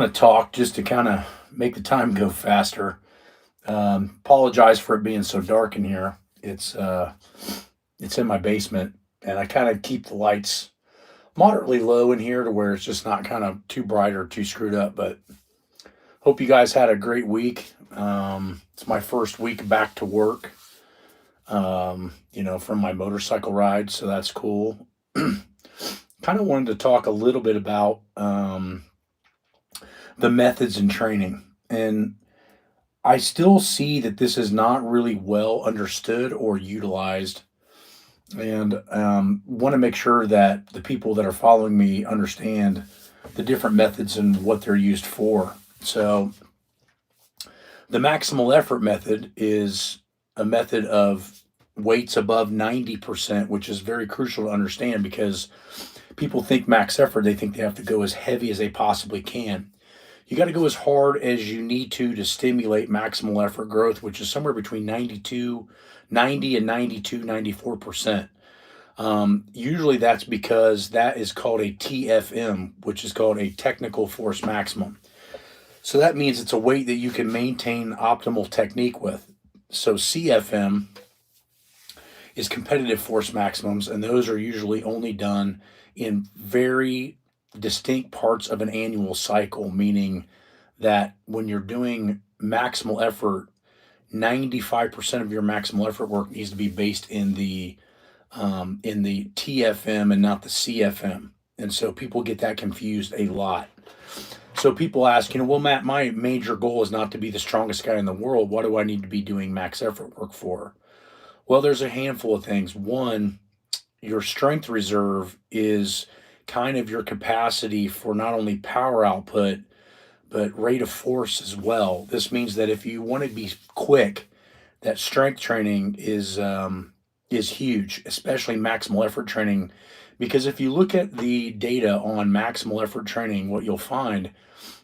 To talk just to kind of make the time go faster. Apologize for it being so dark in here. It's in my basement, and I kind of keep the lights moderately low in here to where it's just not kind of too bright or too screwed up. But hope you guys had a great week. It's my first week back to work. From my motorcycle ride, so that's cool. Kind of wanted to talk a little bit about the methods in training. And I still see that this is not really well understood or utilized. And want to make sure that the people that are following me understand the different methods and what they're used for. So, the maximal effort method is a method of weights above 90%, which is very crucial to understand because people think max effort, they think they have to go as heavy as they possibly can. You got to go as hard as you need to stimulate maximal effort growth, which is somewhere between 90 and 92, 94%. Usually that's because that is called a TFM, which is called a technical force maximum. So that means it's a weight that you can maintain optimal technique with. So CFM is competitive force maximums, and those are usually only done in very distinct parts of an annual cycle, meaning that when you're doing maximal effort, 95% of your maximal effort work needs to be based in the TFM and not the CFM. And so people get that confused a lot. So people ask, well, Matt, my major goal is not to be the strongest guy in the world. What do I need to be doing max effort work for? Well, there's a handful of things. One, your strength reserve is kind of your capacity for not only power output, but rate of force as well. This means that if you want to be quick, that strength training is huge, especially maximal effort training. Because if you look at the data on maximal effort training, what you'll find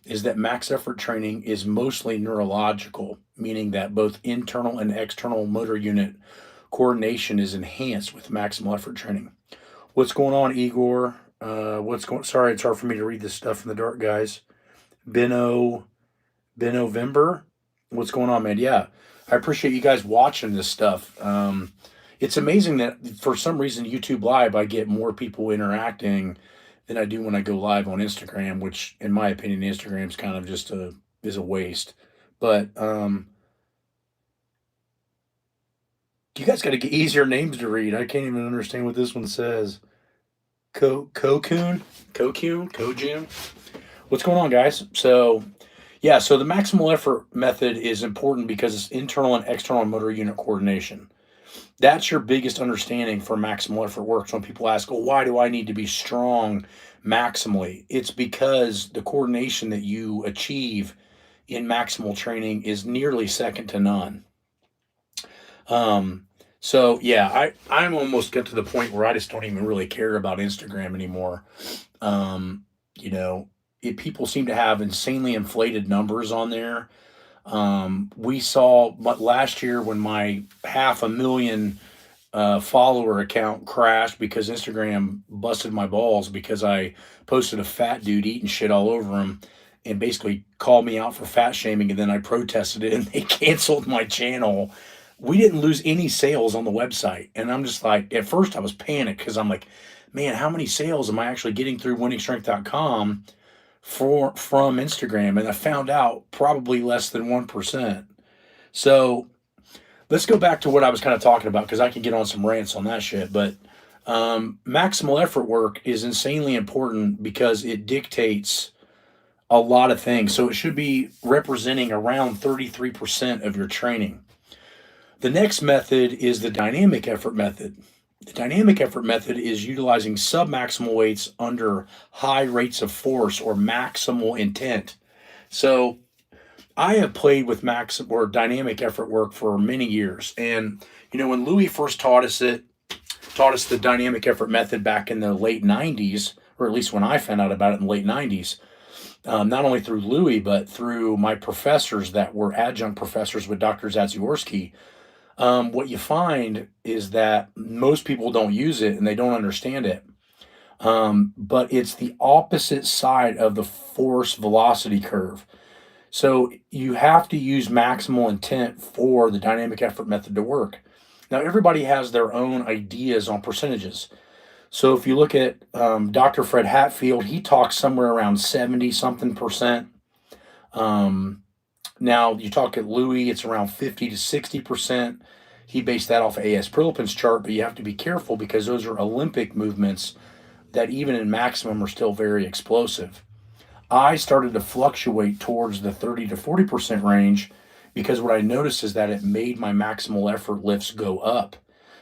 is that max effort training is mostly neurological, meaning that both internal and external motor unit coordination is enhanced with maximal effort training. What's going on, Igor? Sorry, it's hard for me to read this stuff in the dark, guys. Beno, Benovember. What's going on, man? Yeah, I appreciate you guys watching this stuff. It's amazing that for some reason YouTube Live I get more people interacting than I do when I go live on Instagram, which in my opinion Instagram's kind of just is a waste. But you guys got to get easier names to read. I can't even understand what this one says. Kokun. What's going on, guys? So yeah, so the maximal effort method is important because it's internal and external motor unit coordination. That's your biggest understanding for maximal effort work. So when people ask, well, why do I need to be strong maximally? It's because the coordination that you achieve in maximal training is nearly second to none. So yeah, I'm almost get to the point where I just don't even really care about Instagram anymore. People seem to have insanely inflated numbers on there. We saw last year when my 500,000 follower account crashed because Instagram busted my balls because I posted a fat dude eating shit all over him and basically called me out for fat shaming, and then I protested it and they canceled my channel. We didn't lose any sales on the website, and I'm just like, at first I was panicked because I'm like, man, how many sales am I actually getting through wenningstrength.com from Instagram? And I found out probably less than 1%. So let's go back to what I was kind of talking about because I can get on some rants on that shit. But maximal effort work is insanely important because it dictates a lot of things. So it should be representing around 33% of your training. The next method is the dynamic effort method. The dynamic effort method is utilizing submaximal weights under high rates of force or maximal intent. So I have played with max or dynamic effort work for many years. And, when Louis first taught us the dynamic effort method back in the late 90s, or at least when I found out about it in the late 90s, not only through Louis, but through my professors that were adjunct professors with Dr. Zadziorski. What you find is that most people don't use it and they don't understand it. But it's the opposite side of the force velocity curve. So you have to use maximal intent for the dynamic effort method to work. Now, everybody has their own ideas on percentages. So if you look at Dr. Fred Hatfield, he talks somewhere around 70 something percent. Um, Now you talk at Louis, it's around 50 to 60%. He based that off A.S. Prilipin's chart, but you have to be careful because those are Olympic movements that even in maximum are still very explosive. I started to fluctuate towards the 30 to 40% range because what I noticed is that it made my maximal effort lifts go up.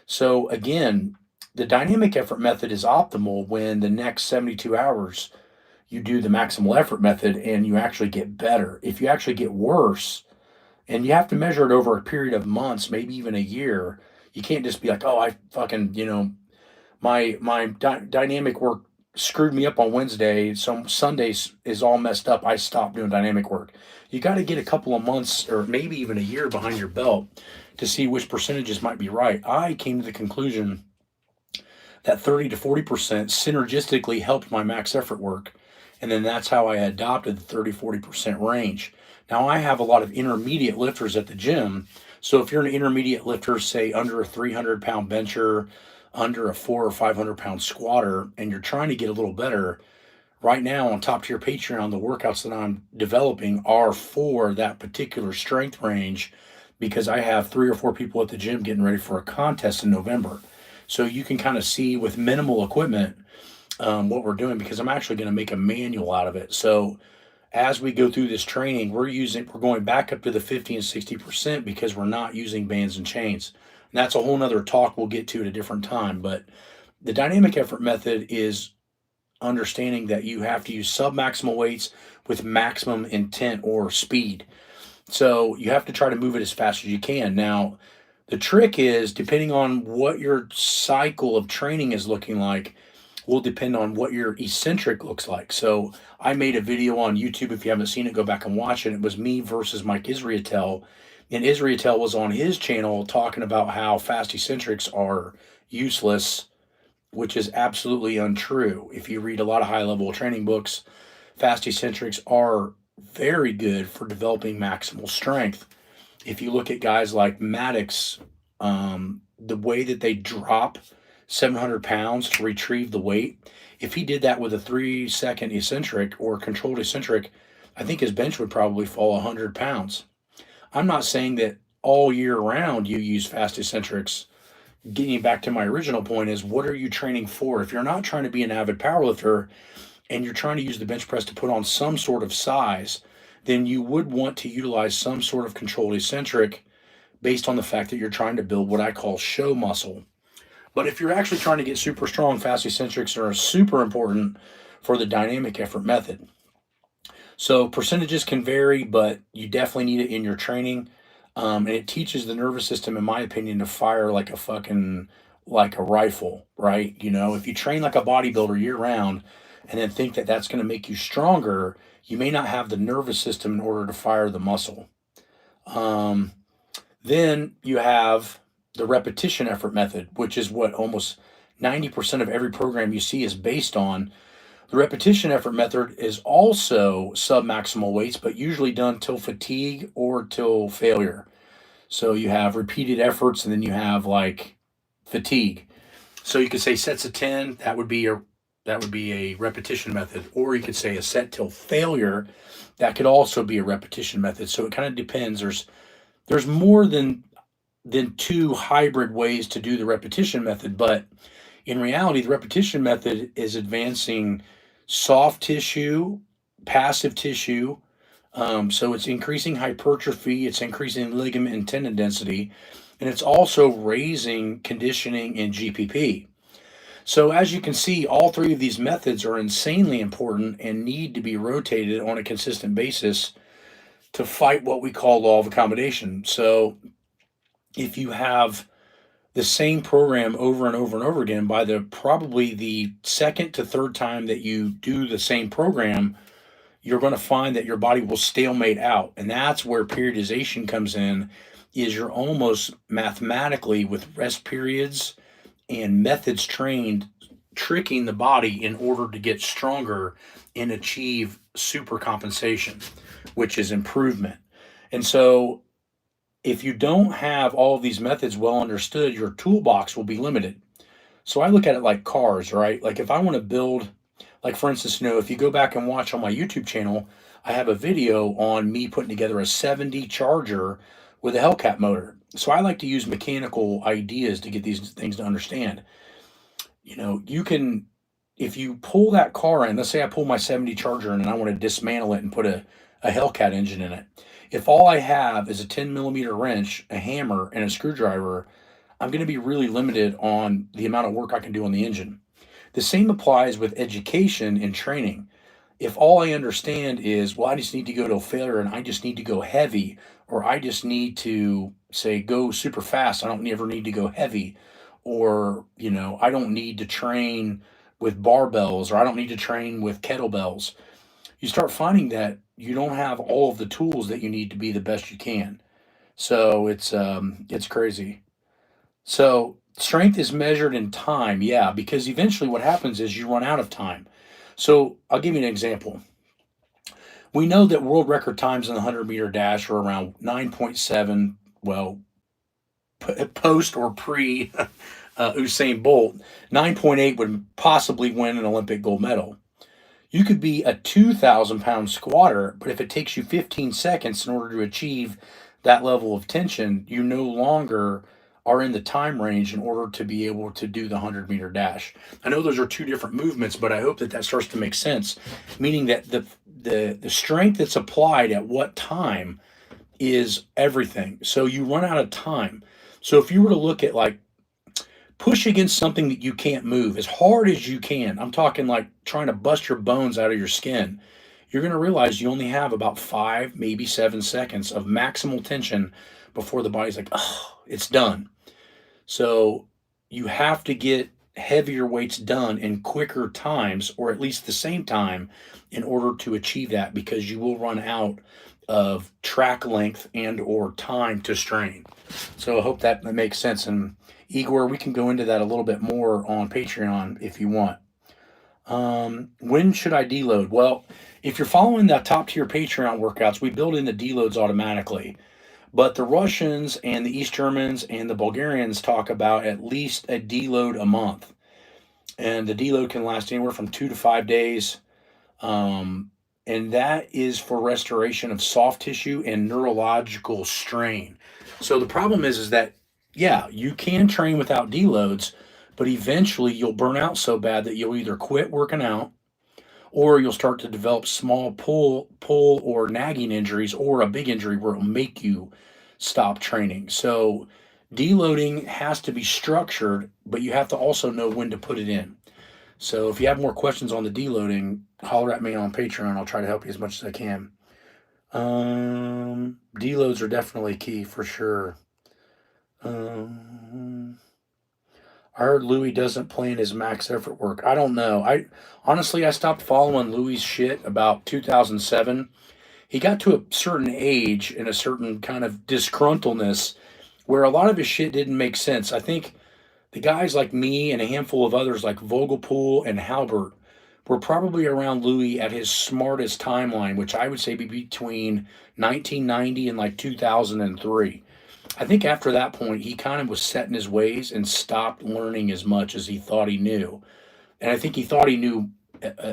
So again, the dynamic effort method is optimal when the next 72 hours you do the maximal effort method and you actually get better. If you actually get worse, and you have to measure it over a period of months, maybe even a year, you can't just be like, oh, I fucking, my dynamic work screwed me up on Wednesday, so Sundays is all messed up. I stopped doing dynamic work. You got to get a couple of months or maybe even a year behind your belt to see which percentages might be right. I came to the conclusion that 30 to 40% synergistically helped my max effort work. And then that's how I adopted the 30-40% range. Now, I have a lot of intermediate lifters at the gym. So if you're an intermediate lifter, say under a 300-pound bencher, under a 400 or 500-pound squatter, and you're trying to get a little better, right now on Top Tier Patreon, the workouts that I'm developing are for that particular strength range because I have 3 or 4 people at the gym getting ready for a contest in November. So you can kind of see with minimal equipment what we're doing because I'm actually going to make a manual out of it. So as we go through this training, we're going back up to the 50 and 60% because we're not using bands and chains. And that's a whole nother talk we'll get to at a different time. But the dynamic effort method is understanding that you have to use sub-maximal weights with maximum intent or speed. So you have to try to move it as fast as you can. Now, the trick is depending on what your cycle of training is looking like, will depend on what your eccentric looks like. So I made a video on YouTube. If you haven't seen it, go back and watch it. It was me versus Mike Israetel. And Israetel was on his channel talking about how fast eccentrics are useless, which is absolutely untrue. If you read a lot of high-level training books, fast eccentrics are very good for developing maximal strength. If you look at guys like Maddox, the way that they drop 700 pounds to retrieve the weight, if he did that with a 3-second eccentric or controlled eccentric, I think his bench would probably fall 100 pounds. I'm not saying that all year round you use fast eccentrics. Getting back to my original point is, what are you training for? If you're not trying to be an avid powerlifter and you're trying to use the bench press to put on some sort of size, then you would want to utilize some sort of controlled eccentric based on the fact that you're trying to build what I call show muscle. But if you're actually trying to get super strong, fast eccentrics are super important for the dynamic effort method. So percentages can vary, but you definitely need it in your training. And it teaches the nervous system, in my opinion, to fire like like a rifle, right? If you train like a bodybuilder year round and then think that that's going to make you stronger, you may not have the nervous system in order to fire the muscle. Then you have the repetition effort method, which is what almost 90% of every program you see is based on. The repetition effort method is also sub-maximal weights, but usually done till fatigue or till failure. So you have repeated efforts and then you have like fatigue. So you could say sets of 10, that would be a repetition method, or you could say a set till failure. That could also be a repetition method. So it kind of depends. There's more than 2 hybrid ways to do the repetition method, but in reality, the repetition method is advancing soft tissue, passive tissue. So it's increasing hypertrophy, it's increasing ligament and tendon density, and it's also raising conditioning in GPP. So as you can see, all 3 of these methods are insanely important and need to be rotated on a consistent basis to fight what we call law of accommodation. So if you have the same program over and over and over again, by probably the second to third time that you do the same program, you're going to find that your body will stalemate out. And that's where periodization comes in, is you're almost mathematically with rest periods and methods trained tricking the body in order to get stronger and achieve super compensation, which is improvement. And so if you don't have all of these methods well understood, your toolbox will be limited. So I look at it like cars, right? Like if I want to build, like for instance, if you go back and watch on my YouTube channel, I have a video on me putting together a 70 Charger with a Hellcat motor. So I like to use mechanical ideas to get these things to understand. You can, if you pull that car in, let's say I pull my 70 Charger in and I want to dismantle it and put a Hellcat engine in it. If all I have is a 10 millimeter wrench, a hammer, and a screwdriver, I'm going to be really limited on the amount of work I can do on the engine. The same applies with education and training. If all I understand is, well, I just need to go to a failure and I just need to go heavy, or I just need to say go super fast, I don't ever need to go heavy, or, I don't need to train with barbells, or I don't need to train with kettlebells. You start finding that you don't have all of the tools that you need to be the best you can. So it's crazy. So strength is measured in time, yeah, because eventually what happens is you run out of time. So I'll give you an example. We know that world record times in the 100-meter dash are around 9.7, well, post or pre Usain Bolt. 9.8 would possibly win an Olympic gold medal. You could be a 2,000-pound squatter, but if it takes you 15 seconds in order to achieve that level of tension, you no longer are in the time range in order to be able to do the 100-meter dash. I know those are two different movements, but I hope that that starts to make sense, meaning that the strength that's applied at what time is everything. So you run out of time. So if you were to look at like push against something that you can't move as hard as you can, I'm talking like trying to bust your bones out of your skin, you're going to realize you only have about 5, maybe 7 seconds of maximal tension before the body's like, oh, it's done. So you have to get heavier weights done in quicker times, or at least the same time, in order to achieve that, because you will run out of track length and or time to strain. So I hope that makes sense. And Igor, we can go into that a little bit more on Patreon if you want. When should I deload? Well, if you're following the top tier Patreon workouts, we build in the deloads automatically. But the Russians and the East Germans and the Bulgarians talk about at least a deload a month. And the deload can last anywhere from 2 to 5 days. And that is for restoration of soft tissue and neurological strain. So the problem is that, yeah, you can train without deloads, but eventually you'll burn out so bad that you'll either quit working out, or you'll start to develop small pull or nagging injuries, or a big injury where it'll make you stop training. So deloading has to be structured, but you have to also know when to put it in. So if you have more questions on the deloading, holler at me on Patreon. I'll try to help you as much as I can. Deloads are definitely key for sure. I heard Louis doesn't plan his max effort work. I don't know. I honestly stopped following Louis' shit about 2007. He got to a certain age and a certain kind of disgruntledness where a lot of his shit didn't make sense. I think the guys like me and a handful of others like Vogelpool and Halbert were probably around Louis at his smartest timeline, which I would say be between 1990 and like 2003. I think after that point, he kind of was set in his ways and stopped learning as much as he thought he knew. And I think he thought he knew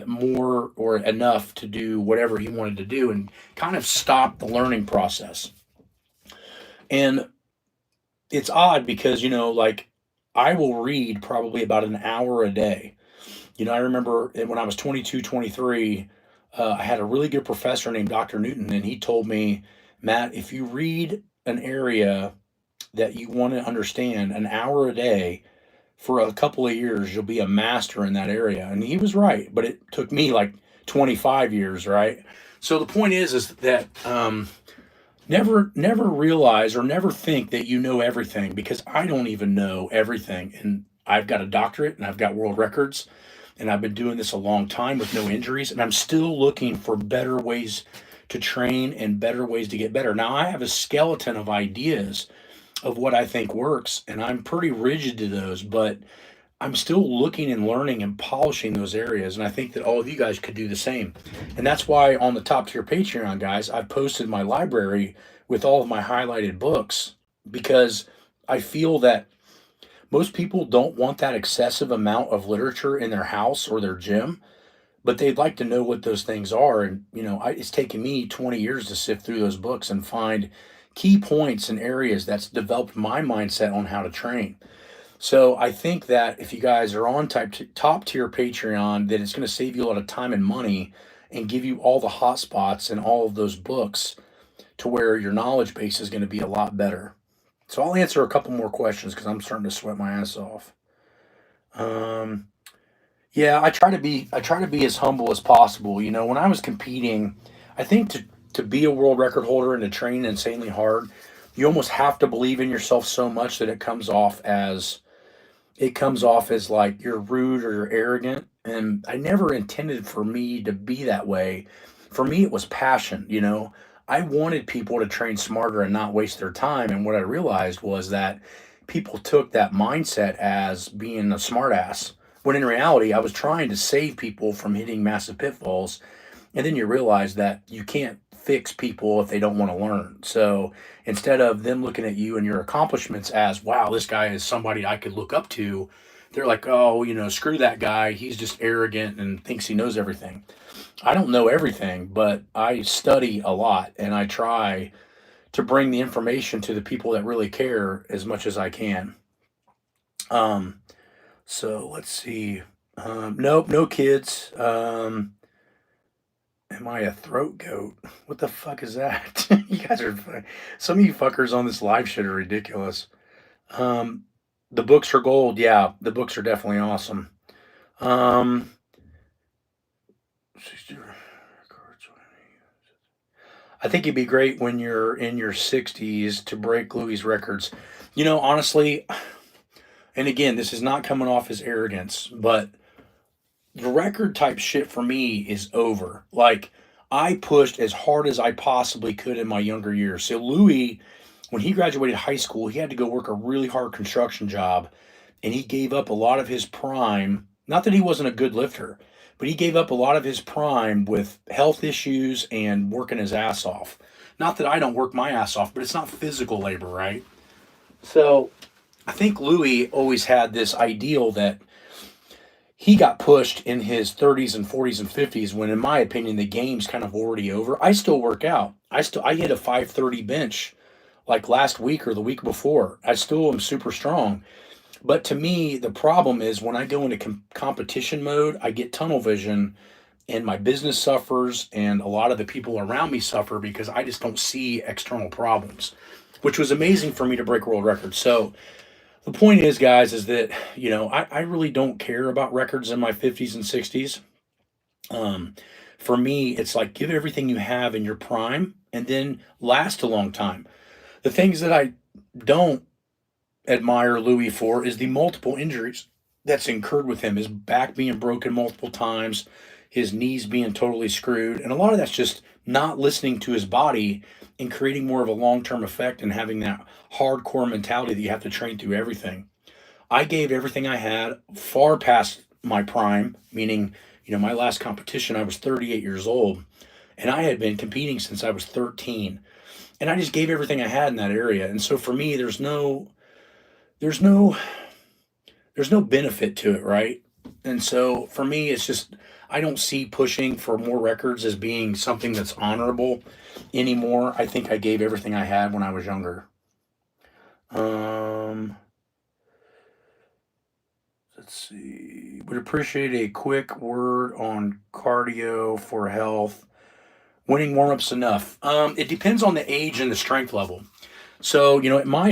more or enough to do whatever he wanted to do, and kind of stopped the learning process. And it's odd because, like I will read probably about an hour a day. I remember when I was 22, 23, I had a really good professor named Dr. Newton, and he told me, Matt, if you read an area that you want to understand an hour a day for a couple of years, you'll be a master in that area. And he was right, but it took me like 25 years, right? So the point is that never realize or never think that you know everything, because I don't even know everything. And I've got a doctorate and I've got world records, and I've been doing this a long time with no injuries, and I'm still looking for better ways to train and better ways to get better. Now I have a skeleton of ideas of what I think works, and I'm pretty rigid to those, but I'm still looking and learning and polishing those areas. And I think that all of you guys could do the same. And that's why on the top tier Patreon, guys, I've posted my library with all of my highlighted books, because I feel that most people don't want that excessive amount of literature in their house or their gym, but they'd like to know what those things are. And, it's taken me 20 years to sift through those books and find key points and areas that's developed my mindset on how to train. So I think that if you guys are on top tier Patreon, that it's going to save you a lot of time and money and give you all the hot spots and all of those books to where your knowledge base is going to be a lot better. So I'll answer a couple more questions because I'm starting to sweat my ass off. Yeah, I try to be as humble as possible. When I was competing, I think to be a world record holder and to train insanely hard, you almost have to believe in yourself so much that it comes off as like you're rude or you're arrogant. And I never intended for me to be that way. For me, it was passion. I wanted people to train smarter and not waste their time. And what I realized was that people took that mindset as being a smartass, when in reality, I was trying to save people from hitting massive pitfalls. And then you realize that you can't fix people if they don't want to learn. So instead of them looking at you and your accomplishments as, wow, this guy is somebody I could look up to, they're like, oh, screw that guy. He's just arrogant and thinks he knows everything. I don't know everything, but I study a lot and I try to bring the information to the people that really care as much as I can. Um, so let's see. Nope, no kids. Am I a throat goat? What the fuck is that? You guys are some of you fuckers on this live shit are ridiculous. Um, the books are gold. Yeah, the books are definitely awesome. Um, I think it'd be great when you're in your 60s to break Louis' records. Honestly, and again, this is not coming off as arrogance, but the record type shit for me is over. Like, I pushed as hard as I possibly could in my younger years. So Louis, when he graduated high school, he had to go work a really hard construction job, and he gave up a lot of his prime. Not that he wasn't a good lifter, but he gave up a lot of his prime with health issues and working his ass off. Not that I don't work my ass off, but it's not physical labor, right? So I think Louis always had this ideal that he got pushed in his 30s and 40s and 50s, when in my opinion the game's kind of already over. I still work out. I hit a 530 bench like last week or the week before. I still am super strong. But to me, the problem is when I go into competition mode, I get tunnel vision and my business suffers and a lot of the people around me suffer because I just don't see external problems, which was amazing for me to break world records. So the point is, guys, is that, I really don't care about records in my 50s and 60s. Um, for me, it's like give everything you have in your prime and then last a long time. The things that I don't admire Louis for is the multiple injuries that's incurred with him. His back being broken multiple times, his knees being totally screwed, and a lot of that's just not listening to his body and creating more of a long-term effect and having that hardcore mentality that you have to train through everything. I gave everything I had far past my prime, meaning, my last competition, I was 38 years old, and I had been competing since I was 13. And I just gave everything I had in that area. And so for me, there's no there's no benefit to it, right? And so for me, it's just I don't see pushing for more records as being something that's honorable anymore. I think I gave everything I had when I was younger. Um, let's see. Would appreciate a quick word on cardio for health. Winning warm-ups enough. It depends on the age and the strength level. So, at my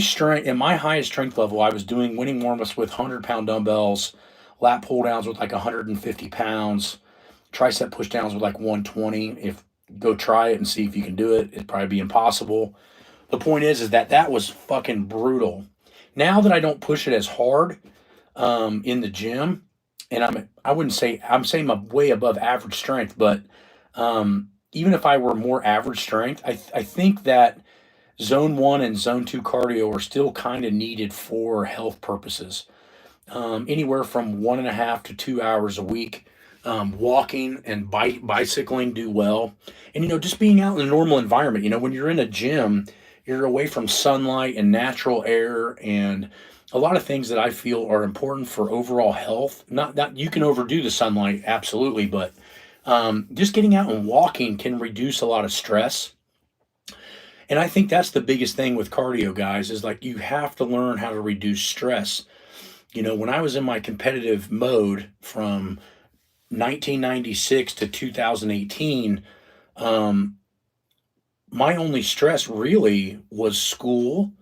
highest strength level, I was doing winning warm-ups with 100-pound dumbbells, lat pull downs with like 150 pounds, tricep push downs with like 120. If go try it and see if you can do it, it'd probably be impossible. The point is that was fucking brutal. Now that I don't push it as hard in the gym, and I wouldn't say I'm saying I'm way above average strength, but even if I were more average strength, I think that zone one and zone two cardio are still kind of needed for health purposes. anywhere from 1.5 to 2 hours a week. Walking and bicycling do well. And, just being out in a normal environment, when you're in a gym, you're away from sunlight and natural air and a lot of things that I feel are important for overall health. Not you can overdo the sunlight, absolutely, but just getting out and walking can reduce a lot of stress. And I think that's the biggest thing with cardio, guys, is like you have to learn how to reduce stress. When I was in my competitive mode from 1996 to 2018, um, my only stress really was school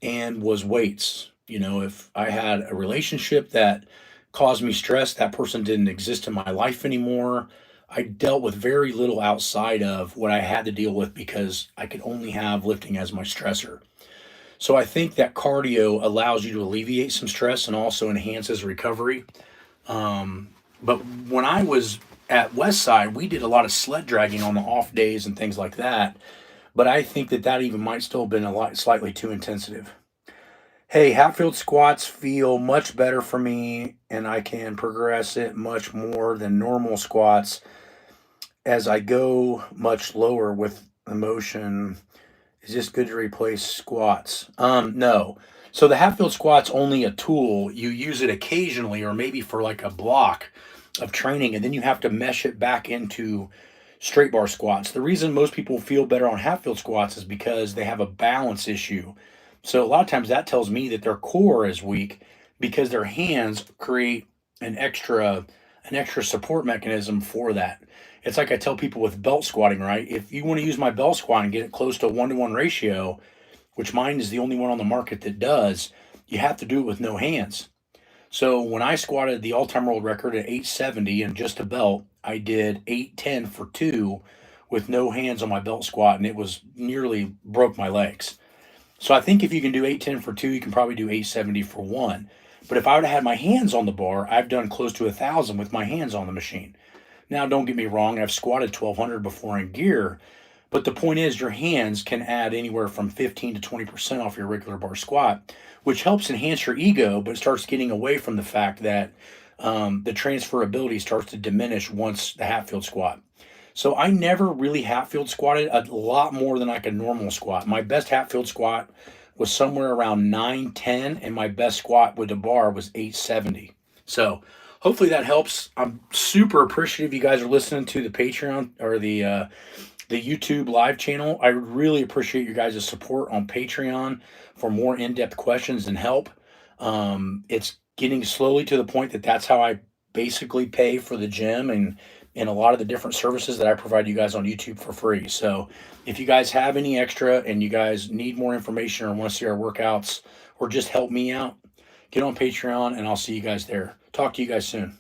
and was weights. If I had a relationship that caused me stress, that person didn't exist in my life anymore. I dealt with very little outside of what I had to deal with because I could only have lifting as my stressor. So I think that cardio allows you to alleviate some stress and also enhances recovery. But when I was at Westside, we did a lot of sled dragging on the off days and things like that. But I think that even might still have been a lot slightly too intensive. Hey, Hatfield squats feel much better for me, and I can progress it much more than normal squats as I go much lower with the motion. Is this good to replace squats? No. So the Hatfield squat's only a tool. You use it occasionally or maybe for like a block of training, and then you have to mesh it back into straight bar squats. The reason most people feel better on Hatfield squats is because they have a balance issue. So a lot of times that tells me that their core is weak because their hands create an extra support mechanism for that. It's like I tell people with belt squatting, right? If you want to use my belt squat and get it close to a 1-to-1 ratio, which mine is the only one on the market that does, you have to do it with no hands. So when I squatted the all-time world record at 870 and just a belt, I did 810 for 2 with no hands on my belt squat, and it was nearly broke my legs. So I think if you can do 810 for 2, you can probably do 870 for 1. But if I would have had my hands on the bar, I've done close to 1,000 with my hands on the machine. Now, don't get me wrong, I've squatted 1,200 before in gear, but the point is your hands can add anywhere from 15 to 20% off your regular bar squat, which helps enhance your ego, but it starts getting away from the fact that the transferability starts to diminish once the Hatfield squat. So I never really Hatfield squatted a lot more than like a normal squat. My best Hatfield squat was somewhere around 910, and my best squat with the bar was 870. So hopefully that helps. I'm super appreciative you guys are listening to the Patreon or the YouTube live channel. I really appreciate you guys' support on Patreon for more in-depth questions and help. It's getting slowly to the point that that's how I basically pay for the gym and a lot of the different services that I provide you guys on YouTube for free. So if you guys have any extra and you guys need more information or want to see our workouts or just help me out, get on Patreon and I'll see you guys there. Talk to you guys soon.